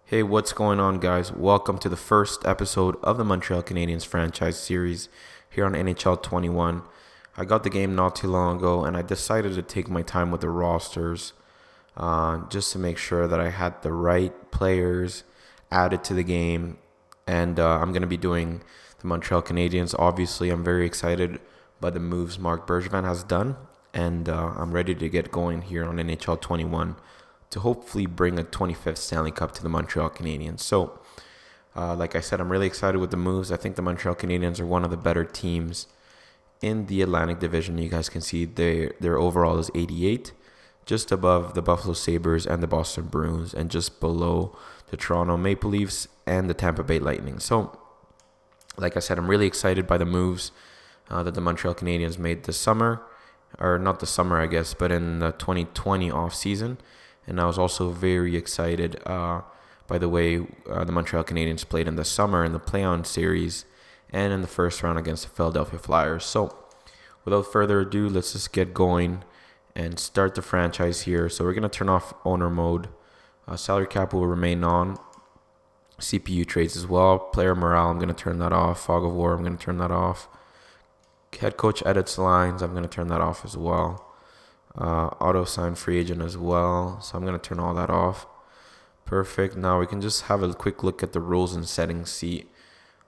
Hey, what's going on, guys? Welcome to the first episode of the Montreal Canadiens franchise series here on NHL 21. I got the game not too long ago, and I decided to take my time with the rosters just to make sure that I had the right players added to the game. And I'm going to be doing the Montreal Canadiens. Obviously, I'm very excited by the moves Marc Bergevin has done, and I'm ready to get going here on NHL 21 to hopefully bring a 25th Stanley Cup to the Montreal Canadiens. So, like I said, I'm really excited with the moves. I think the Montreal Canadiens are one of the better teams in the Atlantic Division. You guys can see their overall is 88, just above the Buffalo Sabres and the Boston Bruins, and just below the Toronto Maple Leafs and the Tampa Bay Lightning. So, like I said, I'm really excited by the moves that the Montreal Canadiens made this summer, or not the summer, I guess, but in the 2020 off season. And I was also very excited by the way the Montreal Canadiens played in the summer in the play-on series and in the first round against the Philadelphia Flyers. So, without further ado, let's just get going and start the franchise here. So, we're going to turn off owner mode. Salary cap will remain on. CPU trades as well. Player morale, I'm going to turn that off. Fog of war, I'm going to turn that off. Head coach edits lines, I'm going to turn that off as well. Auto sign free agent as well, so I'm going to turn all that off. Perfect. Now we can just have a quick look at the rules and settings, see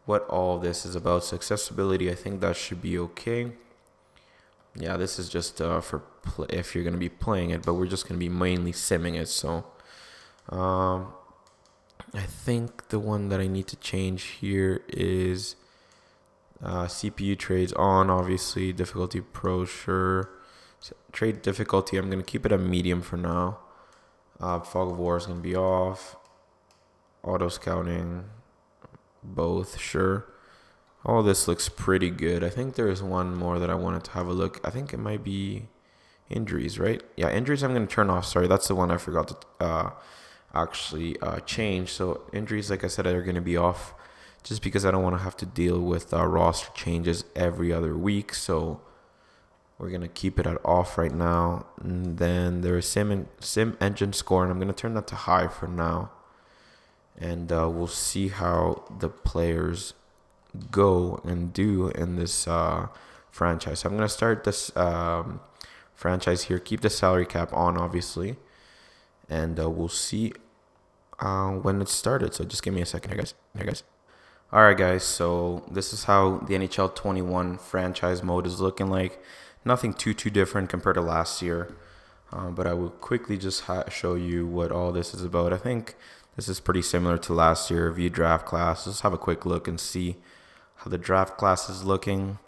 what all this is about. So accessibility, I think that should be okay. Yeah, this is just for if you're going to be playing it, but we're just going to be mainly simming it. So I think the one that I need to change here is CPU trades on, obviously. Difficulty pro, sure. Trade difficulty, I'm going to keep it at medium for now. Fog of war is going to be off. Auto scouting, both, sure. All this looks pretty good. I think there is one more that I wanted to have a look. I think it might be injuries, right? Yeah, injuries I'm going to turn off. Sorry, that's the one I forgot to actually change. So injuries, like I said, are going to be off just because I don't want to have to deal with roster changes every other week. So we're going to keep it at off right now. And then there's sim engine score, and I'm going to turn that to high for now. And we'll see how the players go and do in this franchise. So I'm going to start this franchise here. Keep the salary cap on, obviously. And we'll see when it started. So just give me a second here, guys. All right, guys. So this is how the NHL 21 franchise mode is looking like. Nothing too different compared to last year, but I will quickly just show you what all this is about. I think this is pretty similar to last year. View draft class. Let's have a quick look and see how the draft class is looking.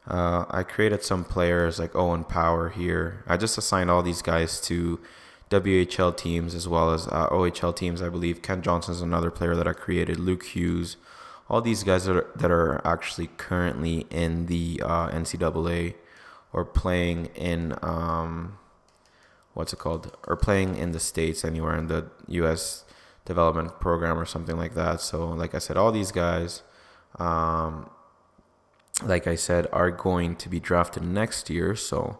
I created some players like Owen Power here. I just assigned all these guys to WHL teams as well as OHL teams, I believe. Ken Johnson is another player that I created. Luke Hughes. All these guys that are actually currently in the NCAA or playing in or playing in the States, anywhere in the U.S. development program or something like that. So like I said, all these guys like I said are going to be drafted next year. So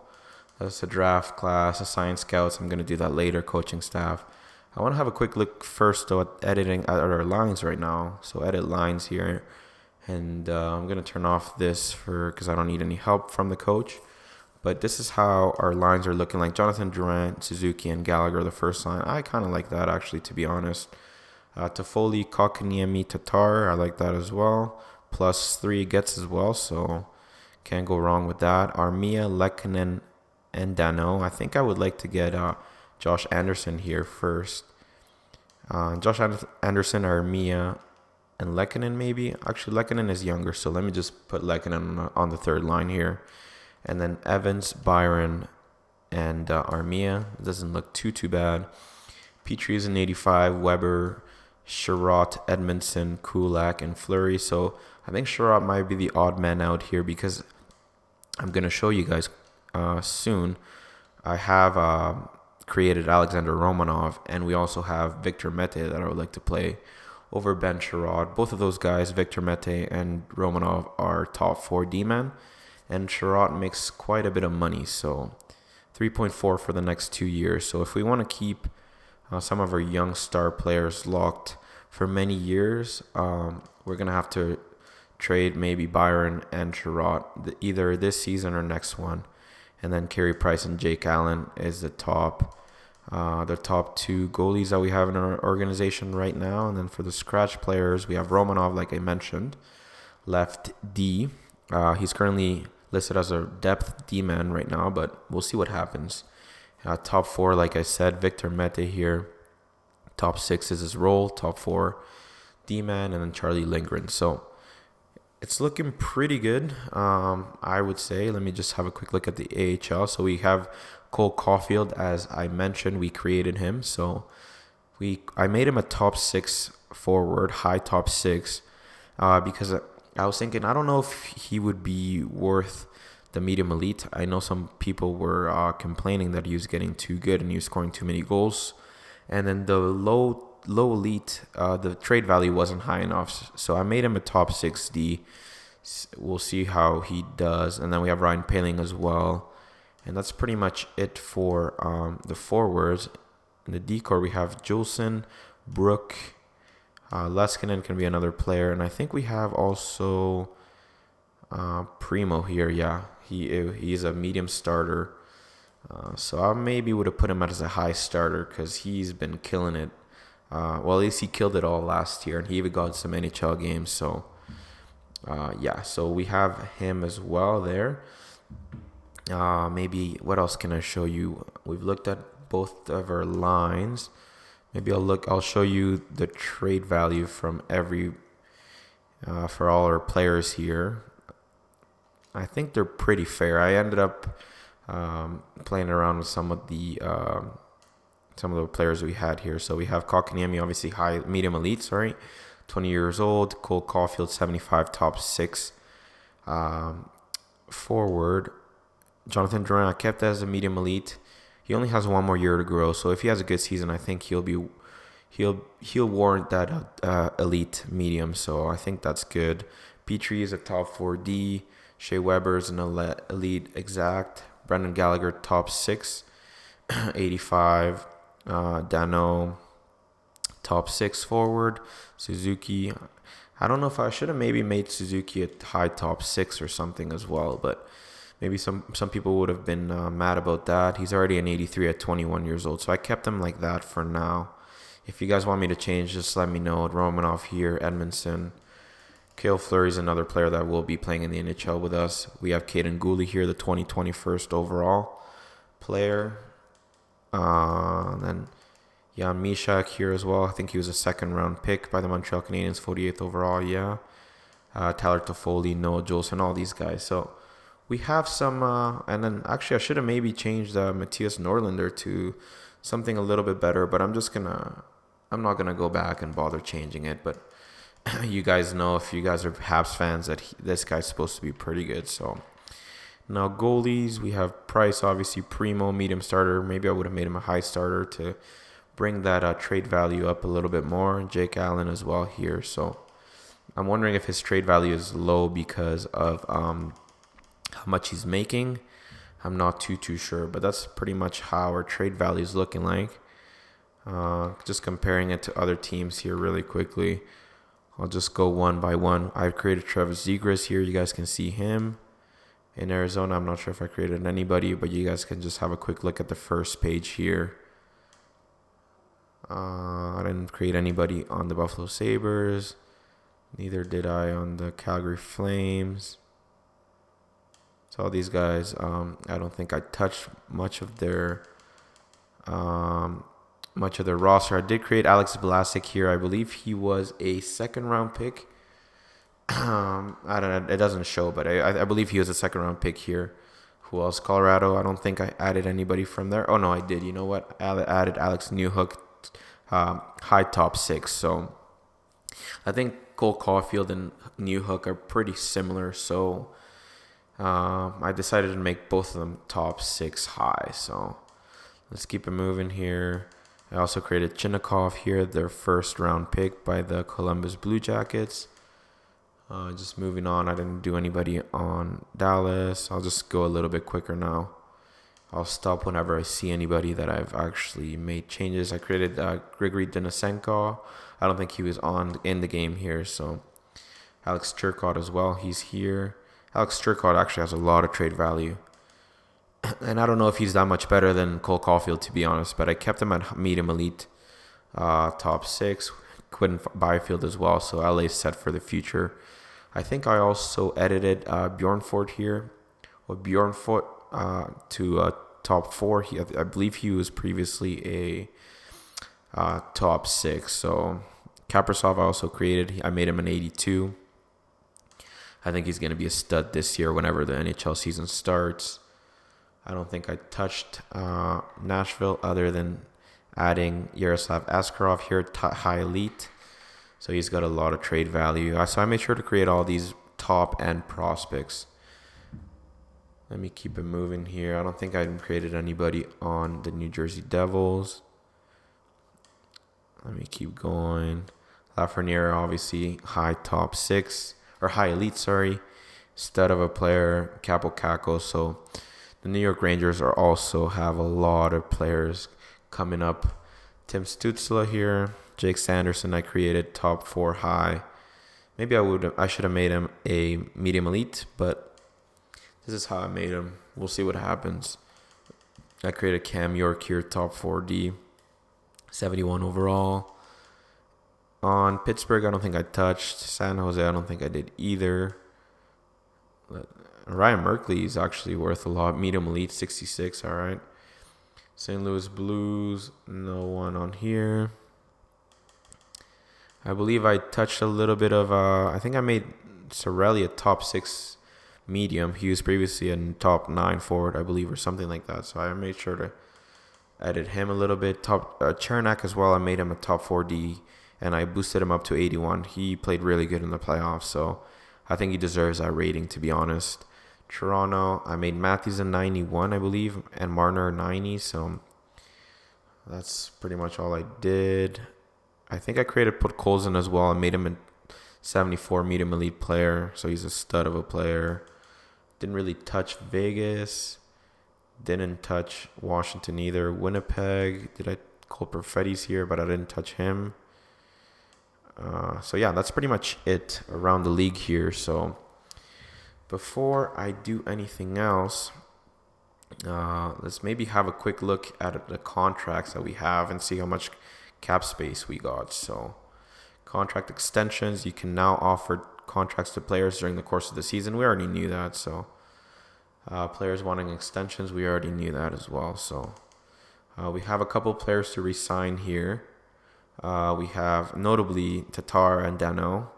that's a draft class, assigned scouts. I'm going to do that later. Coaching staff. I want to have a quick look first though at editing at our lines right now. So edit lines here, and I'm going to turn off this because I don't need any help from the coach. But this is how our lines are looking like. Jonathan Durant, Suzuki, and Gallagher, the first line. I kind of like that, actually, to be honest. Toffoli, Kotkaniemi, Tatar, I like that as well. +3 gets as well, so can't go wrong with that. Armia, Lehkonen, and Dano. I think I would like to get Josh Anderson here first. Josh Anderson, Armia, and Lehkonen maybe. Actually, Lehkonen is younger, so let me just put Lehkonen on the third line here. And then Evans, Byron, and Armia. It doesn't look too bad. Petrie is an 85. Weber, Sherratt, Edmondson, Kulak, and Fleury. So I think Sherratt might be the odd man out here because I'm going to show you guys soon. I have created Alexander Romanov, and we also have Victor Mete that I would like to play over Ben Sherratt. Both of those guys, Victor Mete and Romanov, are top 4 D-men. And Sherratt makes quite a bit of money, so 3.4 for the next 2 years. So if we want to keep some of our young star players locked, for many years. We're going to have to trade maybe Byron and Sherratt either this season or next one. And then Carey Price and Jake Allen is the top two goalies that we have in our organization right now. And then for the scratch players, we have Romanov, like I mentioned, left D. He's currently listed as a depth D-man right now, but we'll see what happens. Top 4, like I said, Victor Mete here. Top 6 is his role. Top 4, D-man, and then Charlie Lindgren. So it's looking pretty good, I would say. Let me just have a quick look at the AHL. So we have Cole Caulfield, as I mentioned. We created him. So I made him a top 6 forward, high top 6, because I was thinking, I don't know if he would be worth the medium elite. I know some people were complaining that he was getting too good and he was scoring too many goals. And then the low elite, the trade value wasn't high enough. So I made him a top 6D. We'll see how he does. And then we have Ryan Poehling as well. And that's pretty much it for the forwards. In the D-core, we have Jolson, Brook, Leskinen can be another player. And I think we have also Primo here. Yeah, he's a medium starter. So I maybe would have put him as a high starter because he's been killing it. Well, at least he killed it all last year, and he even got some NHL games. So, so we have him as well there. Maybe what else can I show you? We've looked at both of our lines. Maybe I'll show you the trade value from for all our players here. I think they're pretty fair. I ended up playing around with some of the players we had here. So we have Kotkaniemi, obviously medium elite, 20 years old. Cole Caulfield, 75, top 6 forward. Jonathan Drouin, I kept as a medium elite. He only has one more year to grow, so if he has a good season, I think he'll warrant that elite medium. So I think that's good. Petrie is a top 4D. Shea Weber is an elite exact. Brendan Gallagher, top 6, 85. Dano, top 6 forward. Suzuki, I don't know if I should have maybe made Suzuki a high top 6 or something as well, but maybe some people would have been mad about that. He's already an 83 at 21 years old, so I kept him like that for now. If you guys want me to change, just let me know. Romanov here, Edmondson. Cale Fleury is another player that will be playing in the NHL with us. We have Caden Gooley here, the 2021st overall player. Then Jan Mishak here as well. I think he was a second-round pick by the Montreal Canadiens, 48th overall, yeah. Tyler Toffoli, Noah Jolson, all these guys. So we have some, and then actually I should have maybe changed Matthias Norlinder to something a little bit better, but I'm not going to go back and bother changing it. But you guys know, if you guys are Habs fans, that this guy's supposed to be pretty good. So now goalies, we have Price, obviously Primo, medium starter. Maybe I would have made him a high starter to bring that trade value up a little bit more. Jake Allen as well here. So I'm wondering if his trade value is low because of how much he's making. I'm not too sure, but that's pretty much how our trade value is looking like. Just comparing it to other teams here really quickly. I'll just go one by one. I've created Travis Zegras here. You guys can see him. In Arizona, I'm not sure if I created anybody, but you guys can just have a quick look at the first page here. I didn't create anybody on the Buffalo Sabres. Neither did I on the Calgary Flames. So all these guys, I don't think I touched much of their roster. I did create Alex Vlasic here. I believe he was a second-round pick. I don't know. It doesn't show, but I believe he was a second-round pick here. Who else? Colorado. I don't think I added anybody from there. Oh, no, I did. You know what? I added Alex Newhook, high top 6. So I think Cole Caulfield and Newhook are pretty similar. So I decided to make both of them top 6 high. So let's keep it moving here. I also created Chinnikov here, their first-round pick by the Columbus Blue Jackets. Just moving on. I didn't do anybody on Dallas. I'll just go a little bit quicker now. I'll stop whenever I see anybody that I've actually made changes. I created Grigory Denisenko. I don't think he was in the game here, so Alex Turcotte as well. He's here. Alex Turcotte actually has a lot of trade value. And I don't know if he's that much better than Cole Caulfield, to be honest, but I kept him at medium elite, top 6. Quinn Byfield as well, so LA's set for the future. I think I also edited Bjornfort here, or Bjornfort to top 4. I believe he was previously a top 6. So Kaprasov I also created. I made him an 82. I think he's going to be a stud this year whenever the NHL season starts. I don't think I touched Nashville other than adding Yaroslav Askarov here, high elite. So he's got a lot of trade value. So I made sure to create all these top end prospects. Let me keep it moving here. I don't think I created anybody on the New Jersey Devils. Let me keep going. Lafreniere, obviously, high top 6. Or high elite, sorry. Stud of a player. Capo Caco. So the New York Rangers also have a lot of players coming up. Tim Stützle here. Jake Sanderson I created top 4 high. Maybe I should have made him a medium elite, but this is how I made him. We'll see what happens. I created Cam York here, top 4D, 71 overall. On Pittsburgh, I don't think I touched. San Jose, I don't think I did either. Ryan Merkley is actually worth a lot. Medium elite, 66, all right. St. Louis Blues, no one on here. I believe I touched a little bit of, I think I made Cirelli a top 6 medium. He was previously a top 9 forward, I believe, or something like that. So I made sure to edit him a little bit. Top Chernak as well, I made him a top 4D, and I boosted him up to 81. He played really good in the playoffs, so I think he deserves that rating, to be honest. Toronto, I made Matthews a 91, I believe, and Marner a 90, so that's pretty much all I did. I think I created Podkolzin as well. I made him a 74 medium elite player, so he's a stud of a player. Didn't really touch Vegas. Didn't touch Washington either. Winnipeg, Cole Perfetti's here, but I didn't touch him. So yeah, that's pretty much it around the league here. So before I do anything else, let's maybe have a quick look at the contracts that we have and see how much cap space we got. So contract extensions, you can now offer contracts to players during the course of the season. We already knew that. So players wanting extensions, we already knew that as well. So we have a couple players to re-sign here. We have notably Tatar and Dano.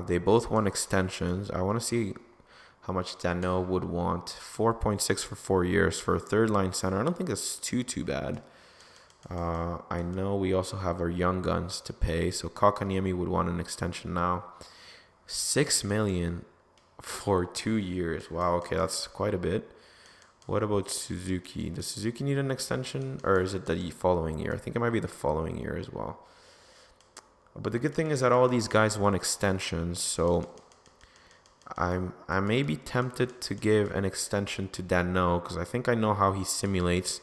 They both want extensions. I want to see how much Dano would want. 4.6 for 4 years for a third line center. I don't think that's too bad. I know we also have our young guns to pay. So Kakaniemi would want an extension now. $6 million for 2 years. Wow, okay, that's quite a bit. What about Suzuki? Does Suzuki need an extension, or is it the following year? I think it might be the following year as well. But the good thing is that all these guys want extensions, so I may be tempted to give an extension to Dano because I think I know how he simulates.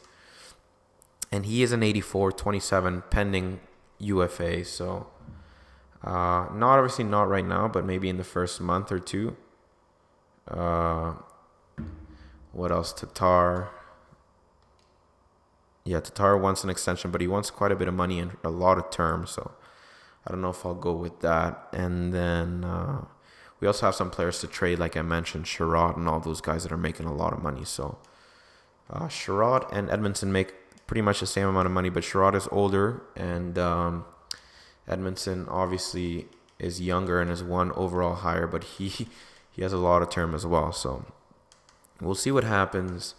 And he is an 84, 27 pending UFA, so not right now, but maybe in the first month or two. What else? Tatar. Yeah, Tatar wants an extension, but he wants quite a bit of money and a lot of terms, so I don't know if I'll go with that. And then we also have some players to trade, like I mentioned, Sherrod and all those guys that are making a lot of money. So Sherrod and Edmondson make pretty much the same amount of money, but Sherrod is older, and Edmondson obviously is younger and is 1 overall higher, but he has a lot of term as well. So we'll see what happens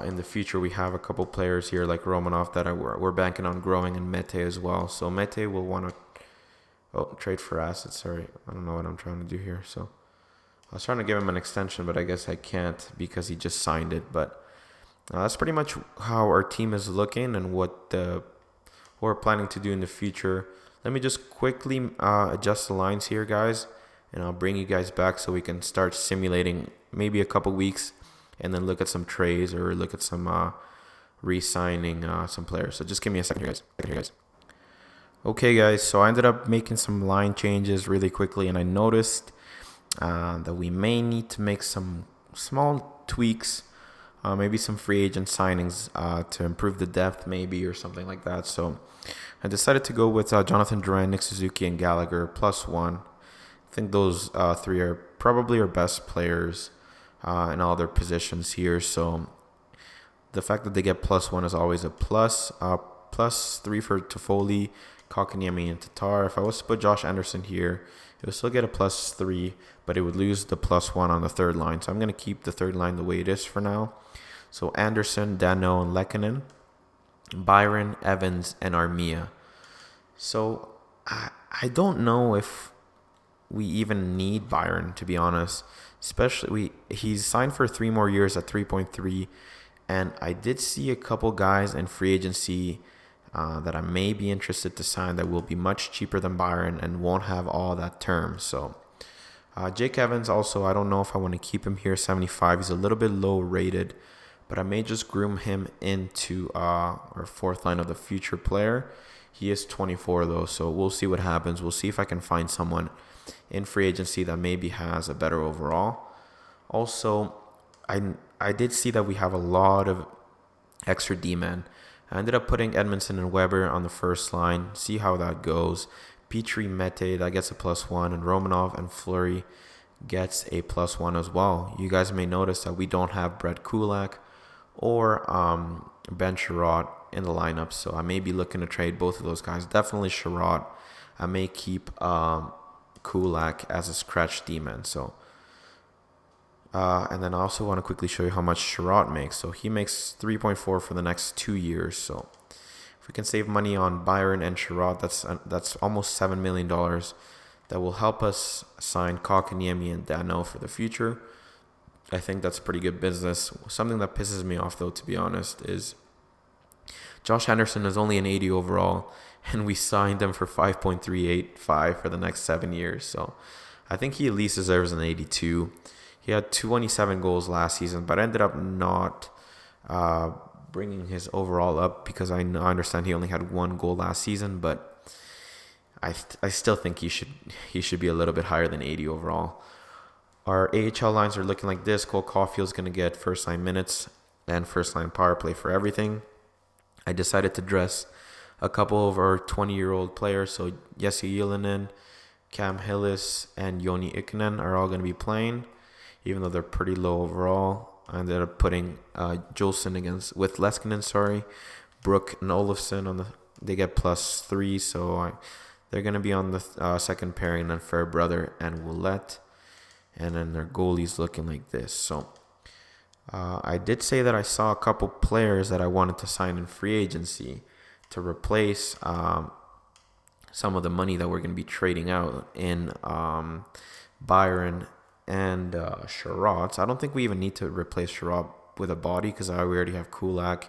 in the future. We have a couple players here like Romanov that we're banking on growing, and Mete as well. So Mete will want to trade for assets. Sorry, I don't know what I'm trying to do here. So I was trying to give him an extension, but I guess I can't because he just signed it. But that's pretty much how our team is looking and what we're planning to do in the future. Let me just quickly adjust the lines here, guys, and I'll bring you guys back so we can start simulating maybe a couple weeks and then look at some trades or look at some re-signing some players. So just give me a second here, guys. Okay, guys, so I ended up making some line changes really quickly, and I noticed that we may need to make some small tweaks, maybe some free agent signings to improve the depth maybe or something like that. So I decided to go with Jonathan Duran, Nick Suzuki, and Gallagher +1. I think those three are probably our best players in all their positions here. So the fact that they get +1 is always a plus. +3 for Toffoli, Kotkaniemi, and Tatar. If I was to put Josh Anderson here, it would still get a +3, but it would lose the +1 on the third line. So I'm going to keep the third line the way it is for now. So Anderson, Danault, and Lehkonen, Byron, Evans, and Armia. So I don't know if we even need Byron, to be honest. Especially he's signed for 3 more years at 3.3, and I did see a couple guys in free agency that I may be interested to sign that will be much cheaper than Byron and won't have all that term. So Jake Evans also, I don't know if I want to keep him here, 75. He's a little bit low rated, but I may just groom him into our fourth line of the future player. He is 24 though, so we'll see what happens. We'll see if I can find someone in free agency that maybe has a better overall. Also, I did see that we have a lot of extra D-men. I ended up putting Edmondson and Weber on the first line. See how that goes. Petrie, Mete, that gets a +1, and Romanov and Fleury gets a +1 as well. You guys may notice that we don't have Brett Kulak or Ben Sherratt in the lineup, so I may be looking to trade both of those guys. Definitely Sherratt. I may keep Kulak as a scratch D-man. So, and then I also want to quickly show you how much Sherratt makes. So he makes 3.4 for the next 2 years. So if we can save money on Byron and Sherratt, that's almost $7 million. That will help us sign Kotkaniemi and Danault for the future. I think that's pretty good business. Something that pisses me off, though, to be honest, is Josh Anderson is only an 80 overall, and we signed him for 5.385 for the next 7 years. So I think he at least deserves an 82. He had 27 goals last season, but ended up not bringing his overall up because I understand he only had 1 goal last season, but I still think he should be a little bit higher than 80 overall. Our AHL lines are looking like this. Cole Caulfield's going to get first line minutes and first line power play for everything. I decided to dress a couple of our 20-year-old players. So Jesse Ylönen, Cam Hillis, and Joni Ikonen are all going to be playing, even though they're pretty low overall. I ended up putting Jolson with Lehkonen, Brook and Olofsson on they get +3, so they're going to be on the second pairing, and then Fairbrother and Ouellette. And then their goalie's looking like this. So I did say that I saw a couple players that I wanted to sign in free agency to replace some of the money that we're going to be trading out in Byron and Sherratt. I don't think we even need to replace Sherratt with a body because we already have Kulak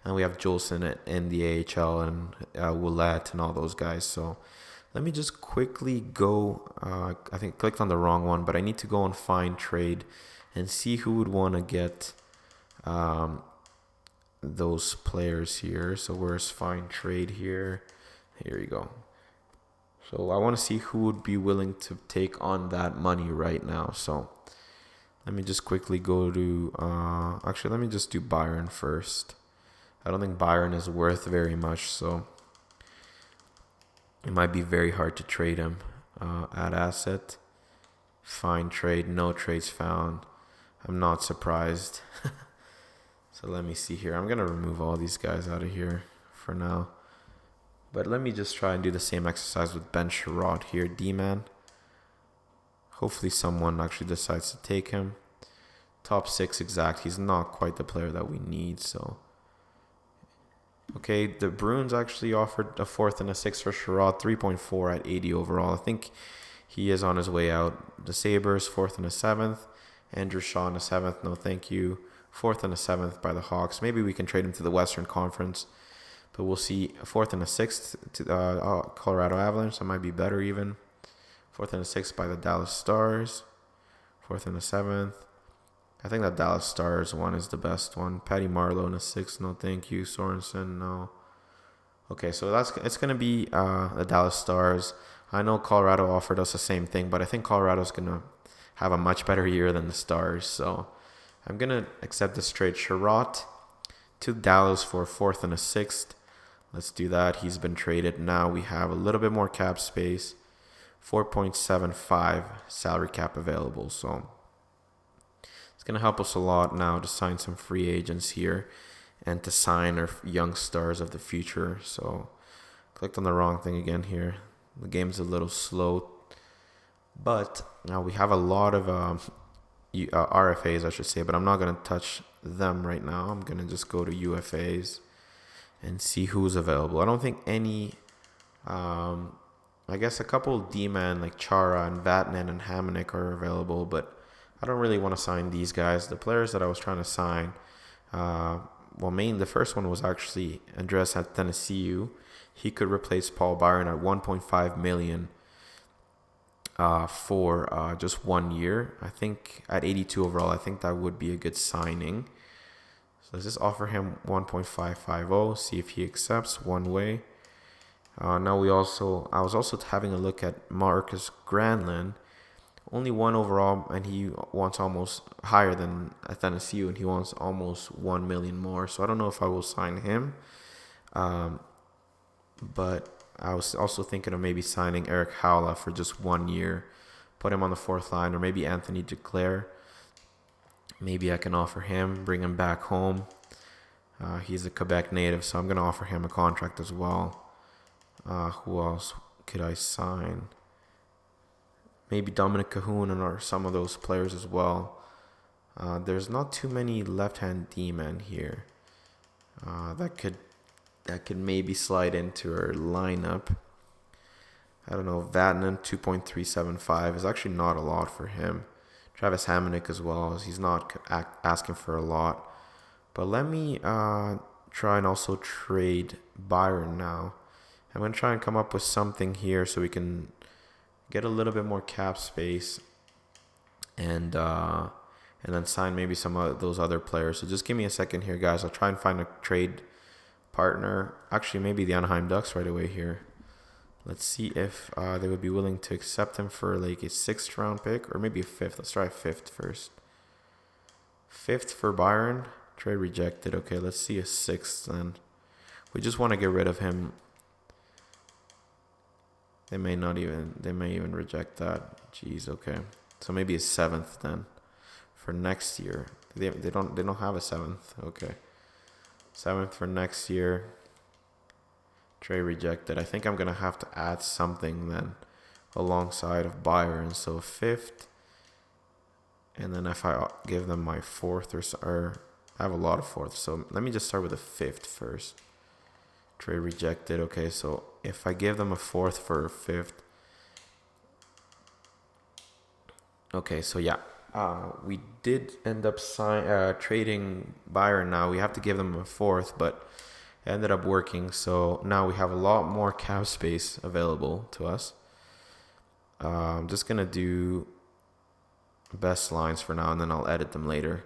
and we have Jolson in the AHL and Ouellette and all those guys. So let me just quickly go. I think I clicked on the wrong one, but I need to go and find trade and see who would want to get those players here. So where's find trade here? Here you go. So I want to see who would be willing to take on that money right now. So let me just quickly go to, actually, let me just do Byron first. I don't think Byron is worth very much, so it might be very hard to trade him. Add asset, find trade, no trades found. I'm not surprised. So let me see here. I'm going to remove all these guys out of here for now. But let me just try and do the same exercise with Ben Sherratt here, D-man. Hopefully someone actually decides to take him. Top 6 exact. He's not quite the player that we need, so. Okay, the Bruins actually offered a 4th and a 6th for Sherratt, 3.4 at 80 overall. I think he is on his way out. The Sabres, 4th and a 7th. Andrew Shaw in a 7th, no thank you. 4th and a 7th by the Hawks. Maybe we can trade him to the Western Conference. But we'll see. 4th and a 6th to Colorado Avalanche. That might be better even. 4th and a 6th by the Dallas Stars. 4th and a 7th. I think that Dallas Stars one is the best one. Patty Marleau in a 6, no thank you. Sorensen, no. Okay, so it's gonna be the Dallas Stars. I know Colorado offered us the same thing, but I think Colorado's gonna have a much better year than the Stars. So I'm gonna accept this trade. Sherratt to Dallas for a 4th and a 6th. Let's do that. He's been traded. Now we have a little bit more cap space. 4.75 salary cap available. So it's going to help us a lot now to sign some free agents here and to sign our young stars of the future. So clicked on the wrong thing again here. The game's a little slow. But now we have a lot of RFAs, I should say, but I'm not going to touch them right now. I'm going to just go to UFAs and see who's available. I don't think any, I guess a couple D-men like Chara and Vatanen and Hamonic are available, but I don't really want to sign these guys. The players that I was trying to sign, the first one was actually Andreas Athanasiou. He could replace Paul Byron at $1.5 million for just 1 year. I think at 82 overall, I think that would be a good signing. So let's just offer him 1.550, see if he accepts one way. I was also having a look at Marcus Granlund, only 1 overall, and he wants almost higher than Athanasiou, and he wants almost 1 million more. So I don't know if I will sign him. But I was also thinking of maybe signing Eric Howla for just 1 year, put him on the 4th line, or maybe Anthony Duclair. Maybe I can offer him, bring him back home. He's a Quebec native, so I'm going to offer him a contract as well. Who else could I sign? Maybe Dominic Cahoon or some of those players as well. There's not too many left-hand D-men here that could maybe slide into our lineup. I don't know. Vatanen 2.375 is actually not a lot for him. Travis Hamonic as well, as he's not asking for a lot. But let me try and also trade Byron now. I'm going to try and come up with something here so we can get a little bit more cap space and then sign maybe some of those other players. So just give me a second here, guys. I'll try and find a trade partner. Actually, maybe the Anaheim Ducks right away here. Let's see if they would be willing to accept him for like a 6th round pick or maybe a 5th. Let's try 5th first. 5th for Byron. Trade rejected. Okay, let's see a 6th then. We just want to get rid of him. They may even reject that. Jeez, okay. So maybe a 7th then for next year. They don't have a 7th. Okay. 7th for next year. Trade rejected. I think I'm going to have to add something then alongside of Byron. So 5th. And then if I give them my 4th or I have a lot of 4ths. So let me just start with a 5th first. Trade rejected. Okay, so if I give them a 4th for a 5th. Okay, so yeah. We did end up trading Byron now. We have to give them a 4th, but it ended up working. So now we have a lot more cap space available to us. I'm just going to do best lines for now, and then I'll edit them later.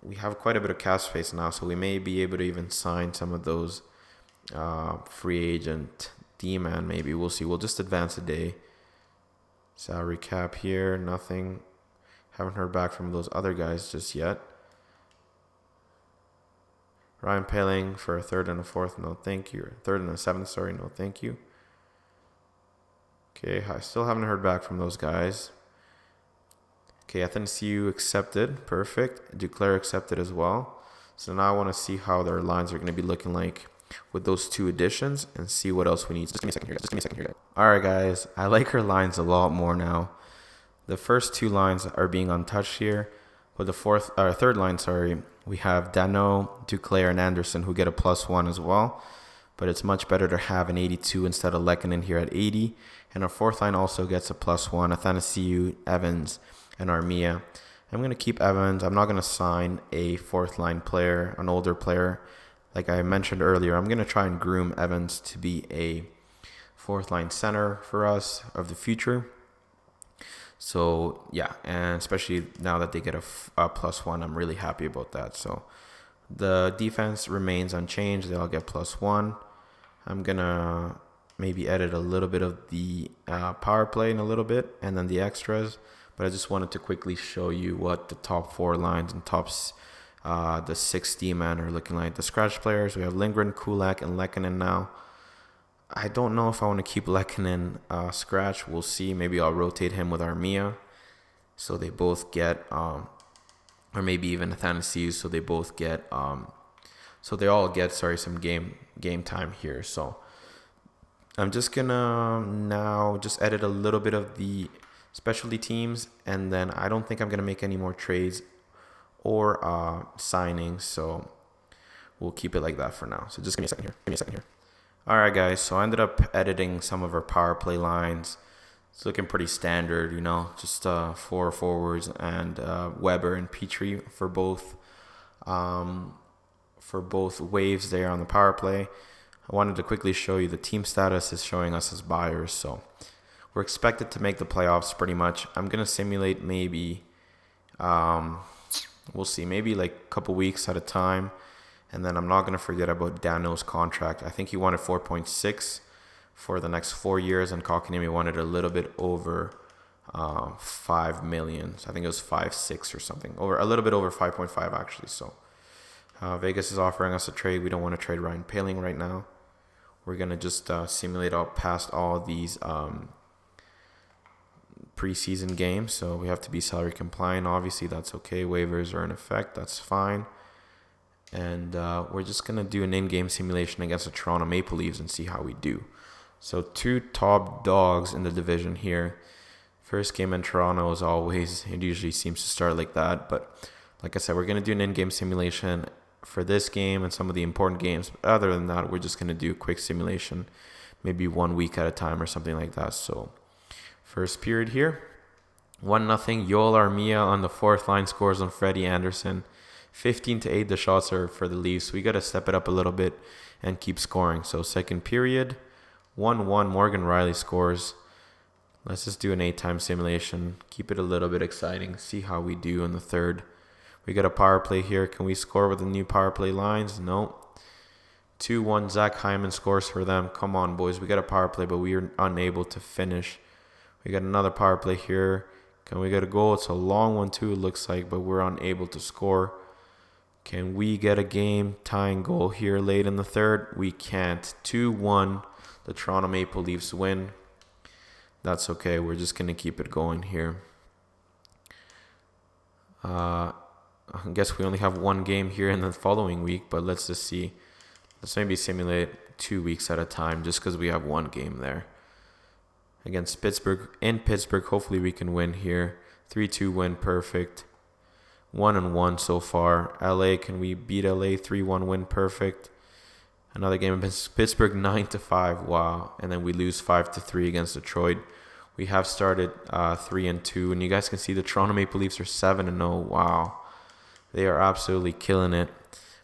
We have quite a bit of cap space now, so we may be able to even sign some of those free agent D-man maybe. We'll see. We'll just advance a day. Salary cap here, nothing. Haven't heard back from those other guys just yet. Ryan Poehling for a 3rd and a 4th, no thank you. 3rd and a 7th, sorry, no thank you. Okay, I still haven't heard back from those guys. Okay, Athanasiou accepted, perfect. Duclair accepted as well. So now I want to see how their lines are going to be looking like with those 2 additions and see what else we need. Just give me a second here. All right, guys, I like her lines a lot more now. The first 2 lines are being untouched here. With the 3rd line, we have Dano, Duclair, and Anderson who get a +1 as well. But it's much better to have an 82 instead of Lehkonen here at 80. And our 4th line also gets a +1. Athanasiou, Evans, and Armia. I'm going to keep Evans. I'm not going to sign a 4th line player, an older player. Like I mentioned earlier, I'm going to try and groom Evans to be a 4th line center for us of the future. So yeah, and especially now that they get a +1, I'm really happy about that. So the defense remains unchanged. They all get +1. I'm gonna maybe edit a little bit of the power play in a little bit, and then the extras. But I just wanted to quickly show you what the top 4 lines and the 6 D-man are looking like. The scratch players, we have Lindgren, Kulak, and Lehkonen now. I don't know if I want to keep Lehkonen scratch. We'll see. Maybe I'll rotate him with Armia, so they both get, or maybe even Athanasiou, so they both get, so they all get, some game time here. So I'm just gonna now just edit a little bit of the specialty teams, and then I don't think I'm gonna make any more trades or signings. So we'll keep it like that for now. So just give me a second here. All right, guys. So I ended up editing some of our power play lines. It's looking pretty standard, just 4 forwards and Weber and Petrie for both waves there on the power play. I wanted to quickly show you the team status is showing us as buyers. So we're expected to make the playoffs pretty much. I'm going to simulate maybe, we'll see, maybe like a couple weeks at a time. And then I'm not going to forget about Dano's contract. I think he wanted 4.6 for the next 4 years, and Kotkaniemi wanted a little bit over 5 million. So I think it was 5.6 or something, a little bit over 5.5 actually. So Vegas is offering us a trade. We don't want to trade Ryan Poehling right now. We're going to just simulate out past all these preseason games. So we have to be salary compliant. Obviously, that's okay. Waivers are in effect. That's fine. And we're just going to do an in-game simulation against the Toronto Maple Leafs and see how we do. So 2 top dogs in the division here. First game in Toronto, as always, it usually seems to start like that. But like I said, we're going to do an in-game simulation for this game and some of the important games. But other than that, we're just going to do a quick simulation, maybe 1 week at a time or something like that. So first period here, 1-0. Yoel Armia on the 4th line scores on Freddie Anderson. 15-8 the shots are for the Leafs. We got to step it up a little bit and keep scoring. So second period, 1-1. Morgan Riley scores. Let's just do an 8-time simulation. Keep it a little bit exciting. See how we do in the third. We got a power play here. Can we score with the new power play lines? No. 2-1. Zach Hyman scores for them. Come on, boys. We got a power play, but we are unable to finish. We got another power play here. Can we get a goal? It's a long one too, it looks like, but we're unable to score. Can we get a game-tying goal here late in the third? We can't. 2-1. The Toronto Maple Leafs win. That's okay. We're just going to keep it going here. I guess we only have one game here in the following week, but let's just see. Let's maybe simulate 2 weeks at a time just because we have one game there. Against Pittsburgh. In Pittsburgh, hopefully we can win here. 3-2 win, perfect. 1-1 so far. LA, can we beat LA? 3-1 win, perfect. Another game against Pittsburgh, 9-5. Wow. And then we lose 5-3 against Detroit. We have started 3-2, and you guys can see the Toronto Maple Leafs are 7-0. Wow. They are absolutely killing it.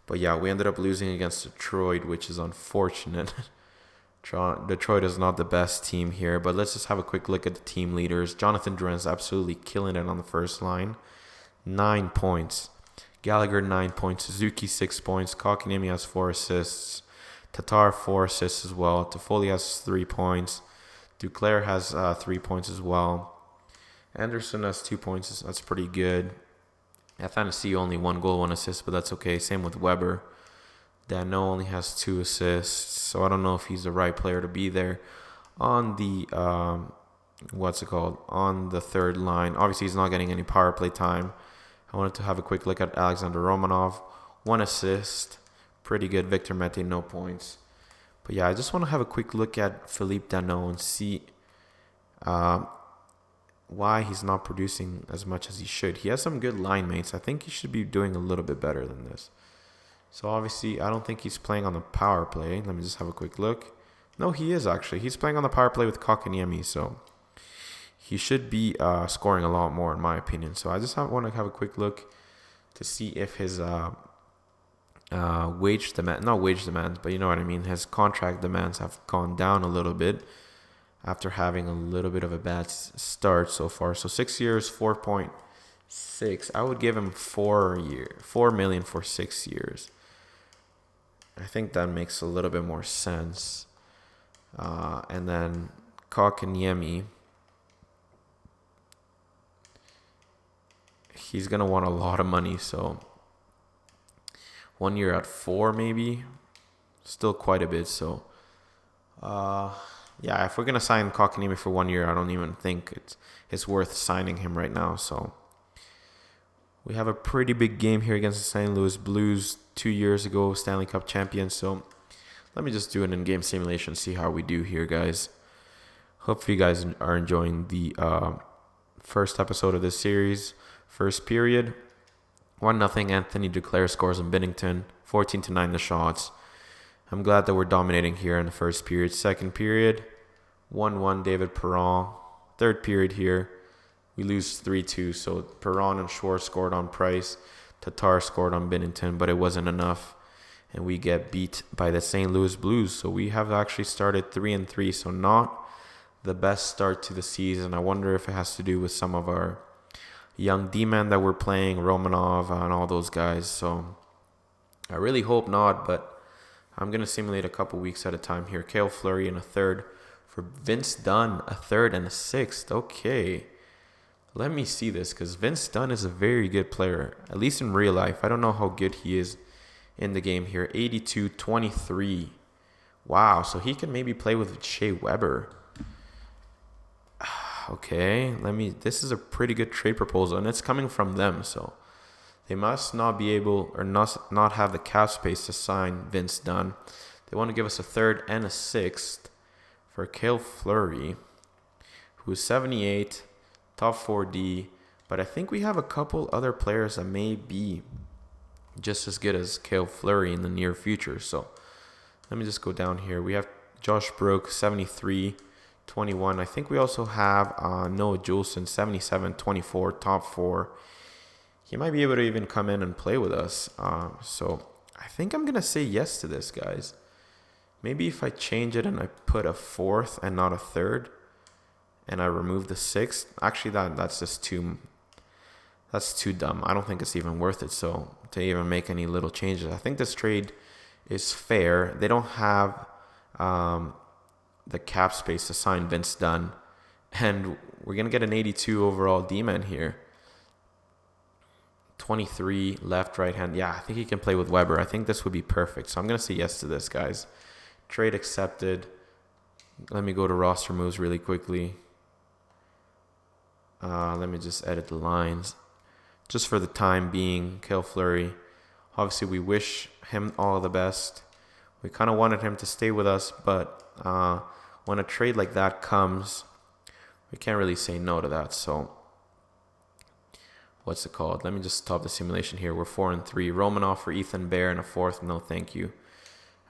But yeah, we ended up losing against Detroit, which is unfortunate. Detroit is not the best team here, but let's just have a quick look at the team leaders. Jonathan Drouin's absolutely killing it on the first line. 9 points. Gallagher, 9 points. Suzuki, 6 points. Kotkaniemi has 4 assists. Tatar, 4 assists as well. Toffoli has 3 points. Duclair has 3 points as well. Anderson has 2 points. That's pretty good. Athanasiou only 1 goal, 1 assist, but that's okay. Same with Weber. Dano only has 2 assists, so I don't know if he's the right player to be there. On the, on the third line, obviously he's not getting any power play time. I wanted to have a quick look at Alexander Romanov. 1 assist. Pretty good. Victor Mete, no points. But yeah, I just want to have a quick look at Philippe Danault and see why he's not producing as much as he should. He has some good line mates. I think he should be doing a little bit better than this. So obviously, I don't think he's playing on the power play. Let me just have a quick look. No, he is actually. He's playing on the power play with Kotkaniemi, so he should be scoring a lot more, in my opinion. So I just want to have a quick look to see if his wage demand, not wage demands, but you know what I mean, his contract demands have gone down a little bit. after having a little bit of a bad start so far. So 6 years, 4.6. I would give him 4 million for 6 years. I think that makes a little bit more sense. And then Kotkaniemi, he's gonna want a lot of money. So 1 year at 4 maybe, still quite a bit. So yeah, if we're gonna sign Kotkaniemi for 1 year, I don't even think it's worth signing him right now. So we have a pretty big game here against the St. Louis Blues 2 years ago, Stanley Cup champions. So let me just do an in-game simulation, see how we do here, guys. Hopefully you guys are enjoying the first episode of this series. First period, 1-0. Anthony Duclair scores in Binnington, 14-9 the shots. I'm glad that we're dominating here in the first period. Second period, 1-1 David Perron. Third period here, we lose 3-2. So Perron and Schwartz scored on Price. Tatar scored on Binnington, but it wasn't enough. And we get beat by the St. Louis Blues. So we have actually started 3-3. So not the best start to the season. I wonder if it has to do with some of our young D-men that we're playing, Romanov and all those guys. So I really hope not, but I'm going to simulate a couple weeks at a time here. Cale Fleury in a third for Vince Dunn, a third and a sixth. Okay. Let me see this, because Vince Dunn is a very good player, at least in real life. I don't know how good he is in the game here. 82-23. Wow, so he can maybe play with Shea Weber. Okay, this is a pretty good trade proposal, and it's coming from them, so they must not be able or not have the cap space to sign Vince Dunn. They want to give us a third and a sixth for Cale Fleury, who is 78, top 4D, but I think we have a couple other players that may be just as good as Cale Fleury in the near future. So let me just go down here. We have Josh Brook, 73, 21. I think we also have Noah Juleson, 77, 24, top 4. He might be able to even come in and play with us. So I think I'm going to say yes to this, guys. Maybe if I change it and I put a fourth and not a third, and I remove the sixth. Actually, that's too dumb. I don't think it's even worth it. So to even make any little changes, I think this trade is fair. They don't have the cap space to sign Vince Dunn, and we're gonna get an 82 overall D-man here. 23 left, right hand. Yeah, I think he can play with Weber. I think this would be perfect. So I'm gonna say yes to this, guys. Trade accepted. Let me go to roster moves really quickly. Let me just edit the lines. Just for the time being, Cale Fleury. Obviously, we wish him all the best. We kind of wanted him to stay with us, but when a trade like that comes, we can't really say no to that. So, what's it called? Let me just stop the simulation here. We're 4-3. Romanov for Ethan Bear and a fourth. No, thank you.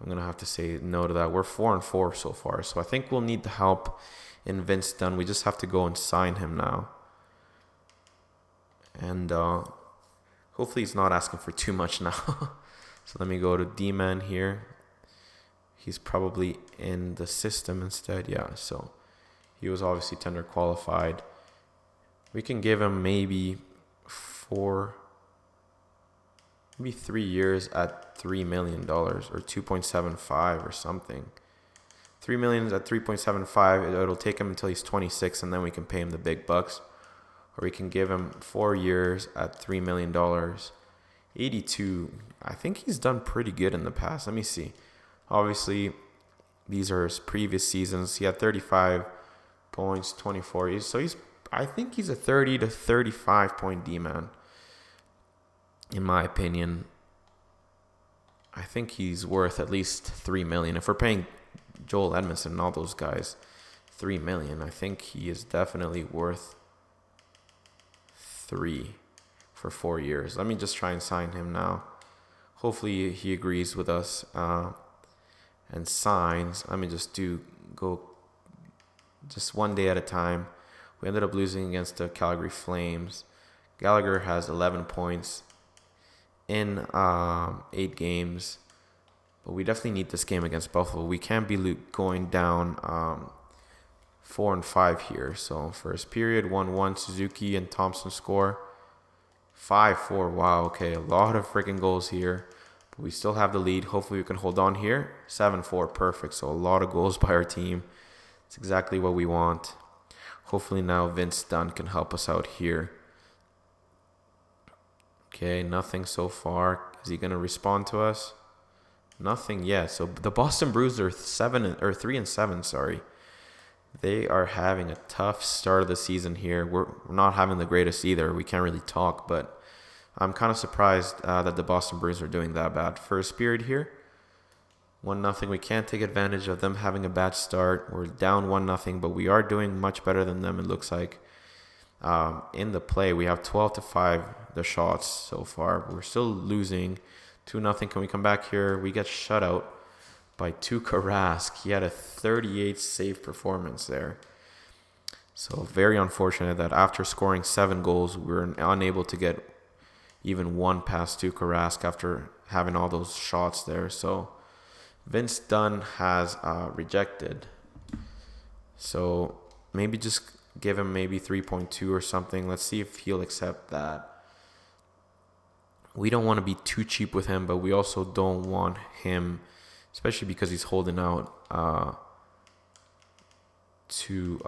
I'm going to have to say no to that. We're 4-4 so far. So, I think we'll need the help in Vince Dunn. We just have to go and sign him now. And hopefully he's not asking for too much now. So let me go to D-Man here. He's probably in the system instead. Yeah, so he was obviously tender qualified. We can give him maybe 3 years at $3 million or 2.75 or something. 3 million at 3.75. It'll take him until he's 26, and then we can pay him the big bucks. Or we can give him 4 years at $3 million. 82. I think he's done pretty good in the past. Let me see. Obviously, these are his previous seasons. He had 35 points, 24. I think he's a 30 to 35 point D-man. In my opinion, I think he's worth at least $3 million. If we're paying Joel Edmondson and all those guys $3 million, I think he is definitely worth 3 for 4 years. Let me just try and sign him now. Hopefully he agrees with us and signs. Let me just go just one day at a time. We ended up losing against the Calgary Flames. Gallagher has 11 points in 8 games. But we definitely need this game against Buffalo. We can't be going down 4 and 5 here. So first period, 1-1, Suzuki and Thompson score. 5-4, wow, okay, a lot of freaking goals here. But we still have the lead. Hopefully we can hold on here. 7-4, perfect. So a lot of goals by our team. It's exactly what we want. Hopefully now Vince Dunn can help us out here. Okay, nothing so far. Is he going to respond to us? Nothing yet. So the Boston Bruins are 3-7, sorry. They are having a tough start of the season here. We're not having the greatest either. We can't really talk, but I'm kind of surprised that the Boston Bruins are doing that bad. First period here, 1-0. We can't take advantage of them having a bad start. We're down 1-0, but we are doing much better than them, it looks like. In the play, we have 12-5 the shots so far. We're still losing 2-0. Can we come back here? We get shut out by Tuukka Rask. He had a 38 save performance there. So very unfortunate that after scoring 7 goals, we were unable to get even one past Tuukka Rask after having all those shots there. So Vince Dunn has rejected. So maybe just give him maybe 3.2 or something. Let's see if he'll accept that. We don't want to be too cheap with him, but we also don't want him, especially because he's holding out to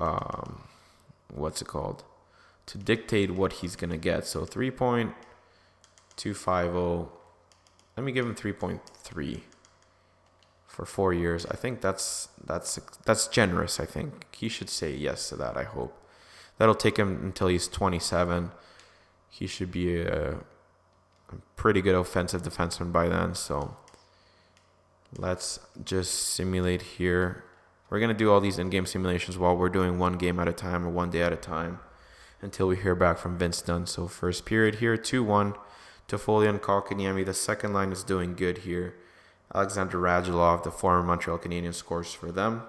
to dictate what he's going to get. So 3.250. Let me give him 3.3 for 4 years. I think that's generous. I think he should say yes to that. I hope that'll take him until he's 27. He should be a pretty good offensive defenseman by then. So let's just simulate here. We're going to do all these in-game simulations while we're doing one game at a time or one day at a time until we hear back from Vince Dunn. So first period here, 2-1. Toffoli and Kotkaniemi. The second line is doing good here. Alexander Radulov, the former Montreal Canadiens, scores for them.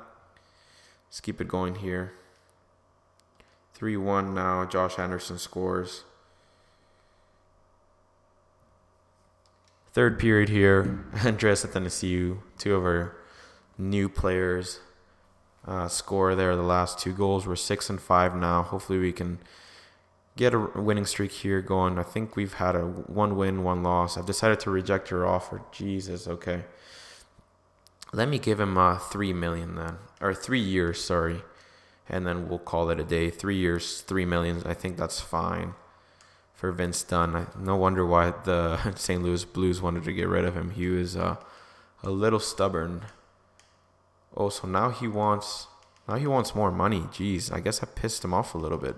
Let's keep it going here. 3-1 now. Josh Anderson scores. Third period here. Andreas Athanasiou, 2 of our new players, score there. The last 2 goals. We're 6-5 now. Hopefully we can get a winning streak here going. I think we've had a 1 win, 1 loss. I've decided to reject your offer. Jesus, okay. Let me give him $3 million then. Or 3 years, sorry. And then we'll call it a day. 3 years, $3 million. I think that's fine for Vince Dunn. No wonder why the St. Louis Blues wanted to get rid of him. He was a little stubborn. Oh, so now he wants more money. Jeez, I guess I pissed him off a little bit.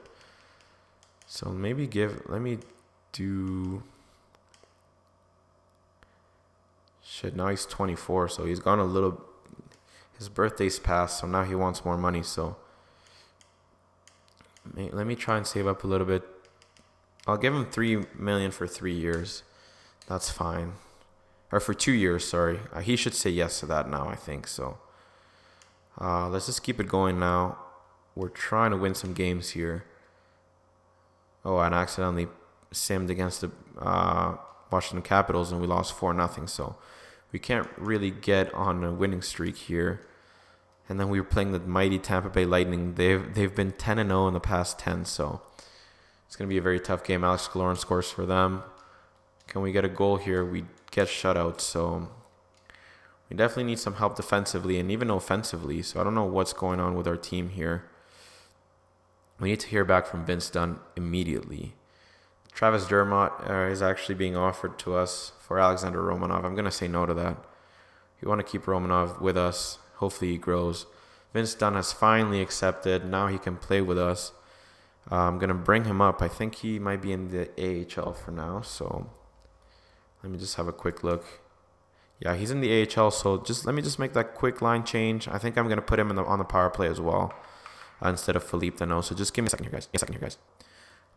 So maybe let me do, shit, now he's 24, so he's gone a little, his birthday's passed, so now he wants more money, so let me try and save up a little bit. I'll give him $3 million for 3 years. That's fine. Or for 2 years, sorry. He should say yes to that now, I think, so. Let's just keep it going now. We're trying to win some games here. Oh, I accidentally simmed against the Washington Capitals and we lost 4-0. So we can't really get on a winning streak here. And then we were playing the mighty Tampa Bay Lightning. They've been 10-0 in the past 10. So it's going to be a very tough game. Alex Killorn scores for them. Can we get a goal here? We get shut out. So we definitely need some help defensively and even offensively. So I don't know what's going on with our team here. We need to hear back from Vince Dunn immediately. Travis Dermott is actually being offered to us for Alexander Romanov. I'm going to say no to that. We want to keep Romanov with us. Hopefully he grows. Vince Dunn has finally accepted. Now he can play with us. I'm going to bring him up. I think he might be in the AHL for now. So let me just have a quick look. Yeah, he's in the AHL. So let me make that quick line change. I think I'm going to put him on the power play as well. Instead of Philippe Danault. So just give me a second here, guys.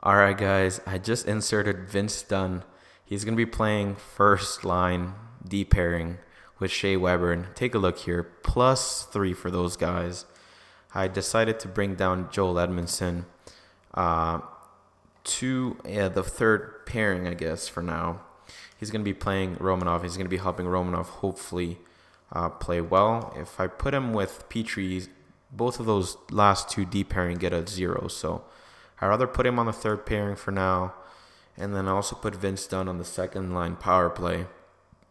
All right, guys. I just inserted Vince Dunn. He's going to be playing first line D pairing with Shea Weber. And take a look here. +3 for those guys. I decided to bring down Joel Edmondson to the third pairing, I guess, for now. He's going to be playing Romanov. He's going to be helping Romanov hopefully play well. If I put him with Petrie both of those last two D pairing get a 0. So I'd rather put him on the third pairing for now. And then I also put Vince Dunn on the second line power play.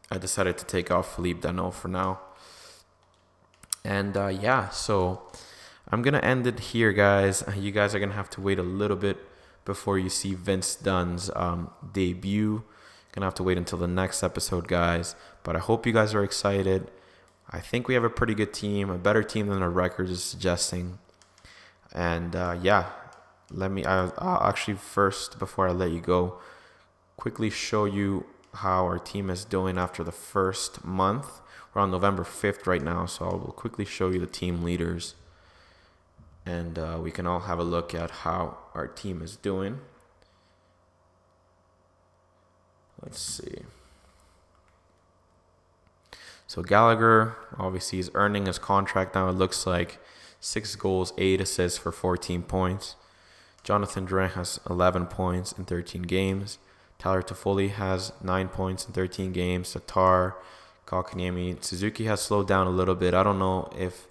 I decided to take off Philippe Danault for now. And so I'm going to end it here, guys. You guys are going to have to wait a little bit before you see Vince Dunn's debut. Going to have to wait until the next episode, guys. But I hope you guys are excited. I think we have a pretty good team, a better team than our record is suggesting. And I'll actually first, before I let you go, quickly show you how our team is doing after the first month. We're on November 5th right now, so I will quickly show you the team leaders. And we can all have a look at how our team is doing. Let's see. So Gallagher, obviously, is earning his contract now. It looks like 6 goals, 8 assists for 14 points. Jonathan Drouin has 11 points in 13 games. Tyler Toffoli has 9 points in 13 games. Tatar, Kotkaniemi, Suzuki has slowed down a little bit. I don't know if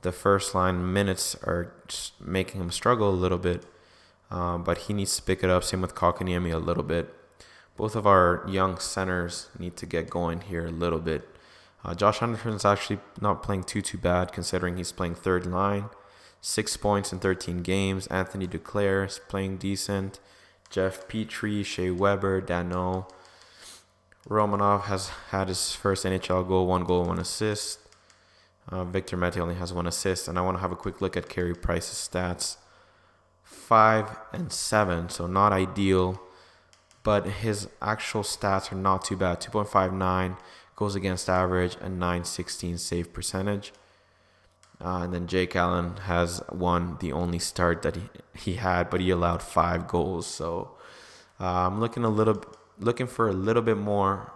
the first line minutes are just making him struggle a little bit, but he needs to pick it up. Same with Kotkaniemi a little bit. Both of our young centers need to get going here a little bit. Josh Anderson's actually not playing too bad considering he's playing third line. 6 points in 13 games. Anthony Duclair is playing decent. Jeff Petrie, Shea Weber, Danault. Romanov has had his first NHL goal, 1 assist. Victor Mete only has 1 assist. And I want to have a quick look at Carey Price's stats. 5 and 7, so not ideal. But his actual stats are not too bad. 2.59 goals against average and .916 save percentage. And then Jake Allen has won the only start that he had, but he allowed 5 goals. So I'm looking for a little bit more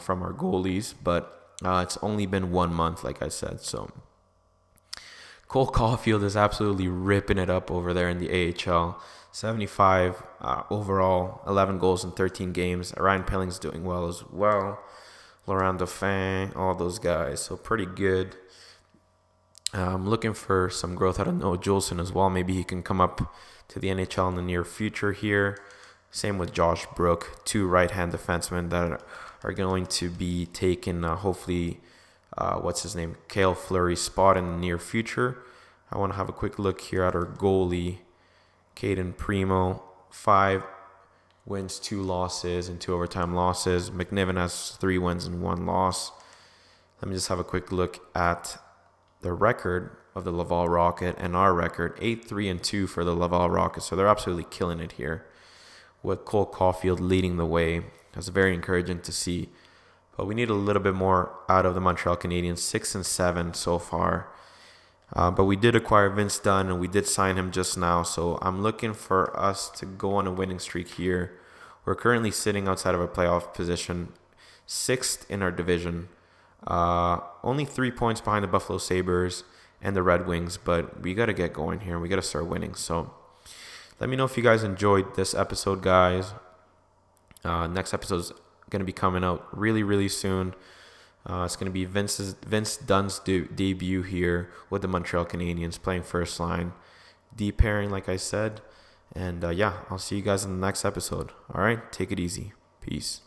from our goalies, but it's only been 1 month, like I said. So Cole Caulfield is absolutely ripping it up over there in the AHL. 75 overall, 11 goals in 13 games. Ryan Pelling's doing well as well. Laurent Dauphin, all those guys. So pretty good. I'm looking for some growth out of Noah Juleson as well. Maybe he can come up to the NHL in the near future here. Same with Josh Brook, 2 right-hand defensemen that are going to be taking, hopefully, Cale Fleury's spot in the near future. I want to have a quick look here at our goalie, Caden Primo, 5 wins, 2 losses, and 2 overtime losses. McNiven has 3 wins and 1 loss. Let me just have a quick look at the record of the Laval Rocket and our record, 8-3-2 for the Laval Rocket. So they're absolutely killing it here, with Cole Caulfield leading the way. That's very encouraging to see. But we need a little bit more out of the Montreal Canadiens, 6-7 so far. But we did acquire Vince Dunn, and we did sign him just now. So I'm looking for us to go on a winning streak here. We're currently sitting outside of a playoff position, 6th in our division. Only 3 points behind the Buffalo Sabres and the Red Wings, but we got to get going here. We got to start winning. So let me know if you guys enjoyed this episode, guys. Next episode is going to be coming out really, really soon. It's going to be Vince Dunn's debut here with the Montreal Canadiens, playing first line, D pairing, like I said. And I'll see you guys in the next episode. All right, take it easy. Peace.